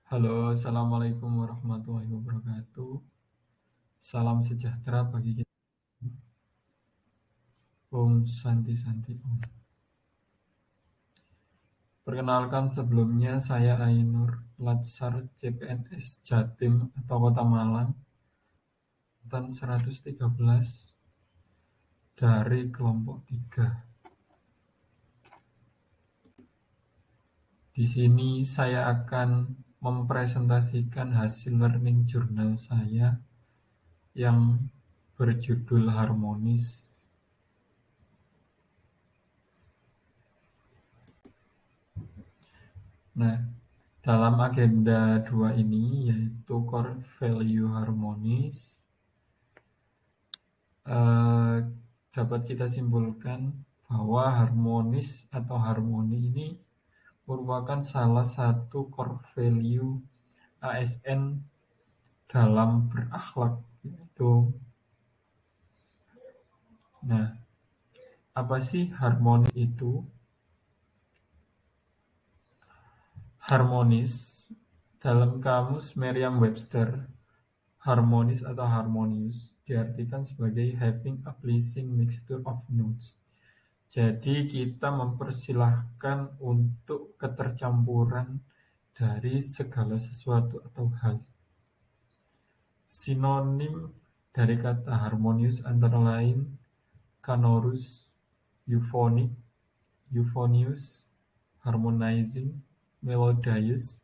Halo, assalamualaikum warahmatullahi wabarakatuh. Salam sejahtera bagi kita. Om Santi Santi Om. Perkenalkan sebelumnya saya Ainur Latsar CPNS Jatim atau Kota Malang, angkatan 113 dari kelompok 3. Di sini saya akan mempresentasikan hasil learning journal saya yang berjudul Harmonis. Nah, dalam agenda 2 ini yaitu core value harmonis, dapat kita simpulkan bahwa harmonis atau harmoni ini merupakan salah satu core value ASN dalam berakhlak yaitu. Nah, apa sih harmonis itu? Harmonis dalam kamus Merriam-Webster, harmonis atau harmonious diartikan sebagai having a pleasing mixture of notes. Jadi kita mempersilahkan untuk ketercampuran dari segala sesuatu atau hal. Sinonim dari kata harmonious antara lain canorous, euphonic, euphonious, harmonizing, melodious,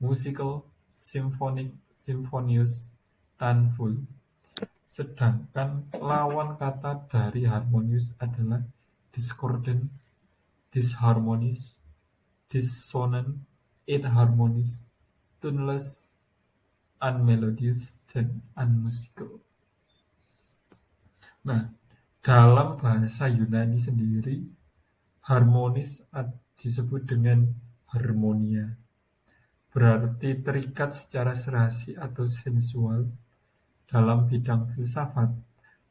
musical, symphonic, symphonious, tuneful. Sedangkan lawan kata dari harmonious adalah discordant, disharmonious, dissonant, inharmonious, tuneless, unmelodious, dan unmusical. Nah, dalam bahasa Yunani sendiri, harmonis disebut dengan harmonia. Berarti terikat secara serasi atau sensual. Dalam bidang filsafat,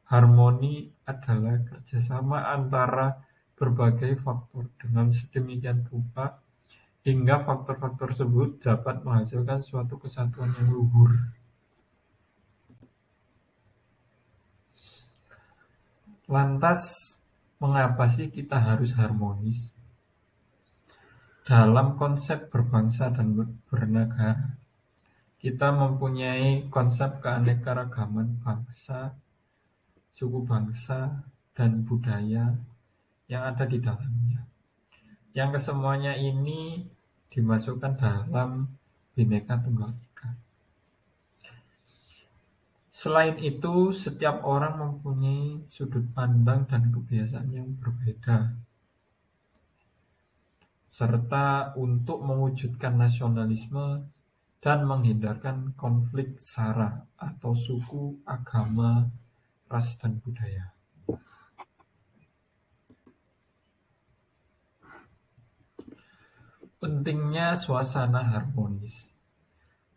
harmoni adalah kerjasama antara berbagai faktor dengan sedemikian rupa hingga faktor-faktor tersebut dapat menghasilkan suatu kesatuan yang luhur. Lantas, mengapa sih kita harus harmonis? Dalam konsep berbangsa dan bernegara, kita mempunyai konsep keanekaragaman bangsa, suku bangsa, dan budaya yang ada di dalamnya. Yang kesemuanya ini dimasukkan dalam Bhinneka Tunggal Ika. Selain itu, setiap orang mempunyai sudut pandang dan kebiasaan yang berbeda. Serta untuk mewujudkan nasionalisme dan menghindarkan konflik sara atau suku, agama, ras, dan budaya. Pentingnya suasana harmonis.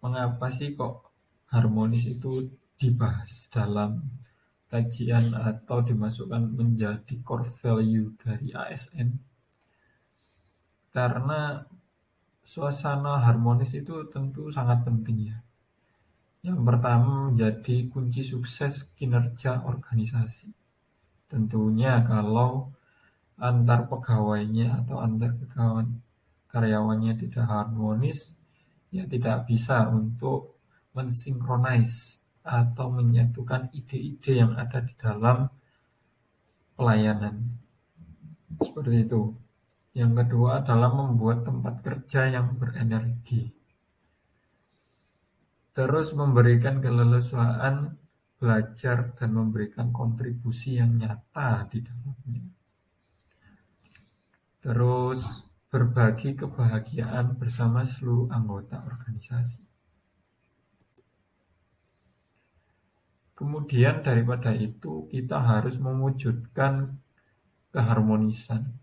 Mengapa sih kok harmonis itu dibahas dalam kajian atau dimasukkan menjadi core value dari ASN? Karena suasana harmonis itu tentu sangat penting ya. Yang pertama menjadi kunci sukses kinerja organisasi. Tentunya kalau antar pegawainya atau antar karyawannya tidak harmonis, ya tidak bisa untuk mensinkronis atau menyatukan ide-ide yang ada di dalam pelayanan. Seperti itu. Yang kedua adalah membuat tempat kerja yang berenergi. Terus memberikan keleluasaan belajar dan memberikan kontribusi yang nyata di dalamnya. Terus berbagi kebahagiaan bersama seluruh anggota organisasi. Kemudian daripada itu kita harus mewujudkan keharmonisan.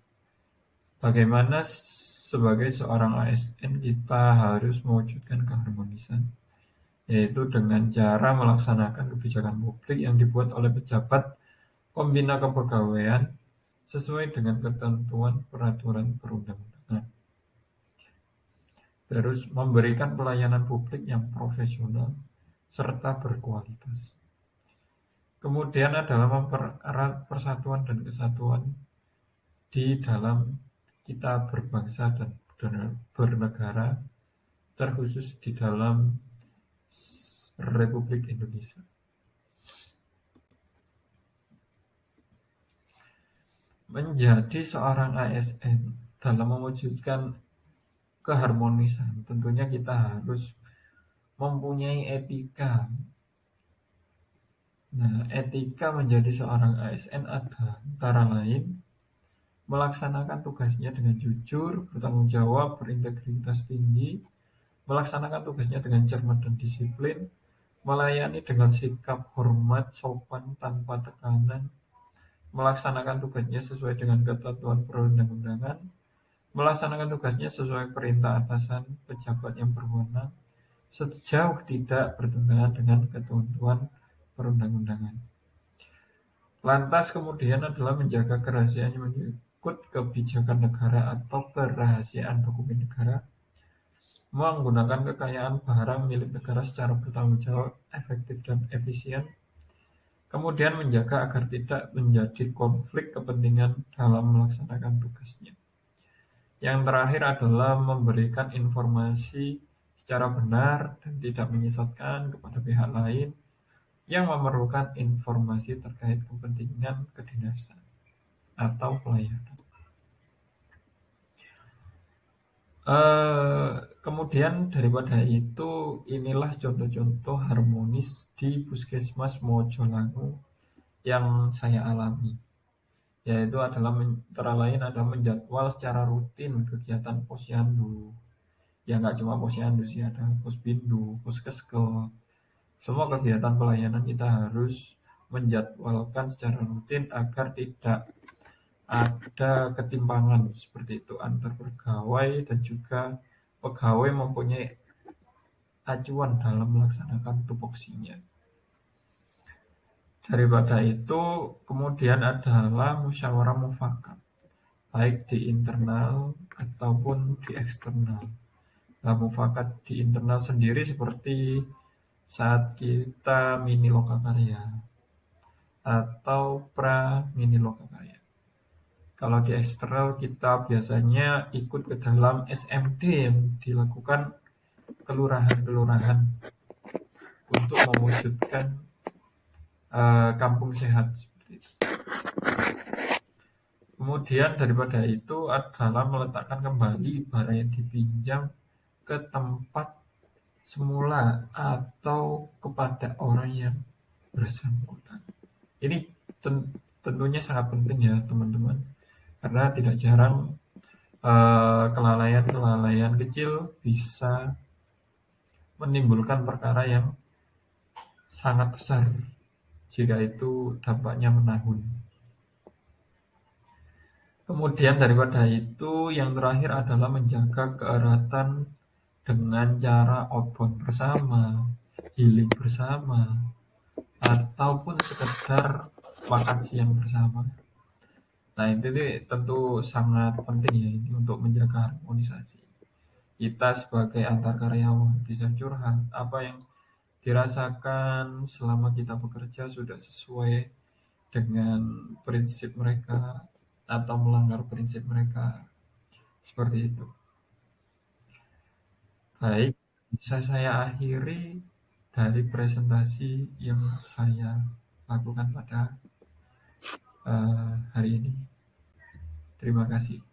Bagaimana sebagai seorang ASN kita harus mewujudkan keharmonisan, yaitu dengan cara melaksanakan kebijakan publik yang dibuat oleh pejabat pembina kepegawaian sesuai dengan ketentuan peraturan perundang-undangan. Terus memberikan pelayanan publik yang profesional serta berkualitas. Kemudian adalah mempererat persatuan dan kesatuan di dalam kita berbangsa dan bernegara, terkhusus di dalam Republik Indonesia. Menjadi seorang ASN dalam mewujudkan keharmonisan, tentunya kita harus mempunyai etika. Nah, etika menjadi seorang ASN ada antara lain melaksanakan tugasnya dengan jujur, bertanggung jawab, berintegritas tinggi, melaksanakan tugasnya dengan cermat dan disiplin, melayani dengan sikap hormat, sopan, tanpa tekanan, melaksanakan tugasnya sesuai dengan ketentuan perundang-undangan, melaksanakan tugasnya sesuai perintah atasan pejabat yang berwenang, sejauh tidak bertentangan dengan ketentuan perundang-undangan. Lantas kemudian adalah menjaga kerahasiaan yang mengikut kebijakan negara atau kerahasiaan dokumen negara, menggunakan kekayaan barang milik negara secara bertanggung jawab, efektif dan efisien, kemudian menjaga agar tidak menjadi konflik kepentingan dalam melaksanakan tugasnya. Yang terakhir adalah memberikan informasi secara benar dan tidak menyesatkan kepada pihak lain yang memerlukan informasi terkait kepentingan kedinasan atau pelayanan. Kemudian daripada itu, inilah contoh-contoh harmonis di Puskesmas Mojolangu yang saya alami, yaitu adalah antara lain adalah menjadwal secara rutin kegiatan posyandu. Ya nggak cuma posyandu sih, ada posbindu, poskeskel. Semua kegiatan pelayanan kita harus menjadwalkan secara rutin agar tidak ada ketimpangan seperti itu antar pegawai dan juga pegawai mempunyai acuan dalam melaksanakan tupoksinya. Daripada itu, kemudian adalah musyawarah mufakat, baik di internal ataupun di eksternal. Nah, mufakat di internal sendiri seperti saat kita mini lokakarya atau pra mini lokakarya. Kalau di eksternal kita biasanya ikut ke dalam SMD yang dilakukan kelurahan-kelurahan untuk mewujudkan kampung sehat seperti itu. Kemudian daripada itu adalah meletakkan kembali barang yang dipinjam ke tempat semula atau kepada orang yang bersangkutan. Ini tentunya sangat penting ya teman-teman, karena tidak jarang kelalaian-kelalaian kecil bisa menimbulkan perkara yang sangat besar jika itu dampaknya menahun. Kemudian daripada itu, yang terakhir adalah menjaga keeratan dengan cara outbound bersama, healing bersama, ataupun sekedar makan siang bersama. Nah, itu tentu sangat penting ya ini untuk menjaga harmonisasi. Kita sebagai antar karyawan bisa curhat apa yang dirasakan selama kita bekerja sudah sesuai dengan prinsip mereka atau melanggar prinsip mereka. Seperti itu. Baik, bisa saya akhiri dari presentasi yang saya lakukan pada hari ini. Terima kasih.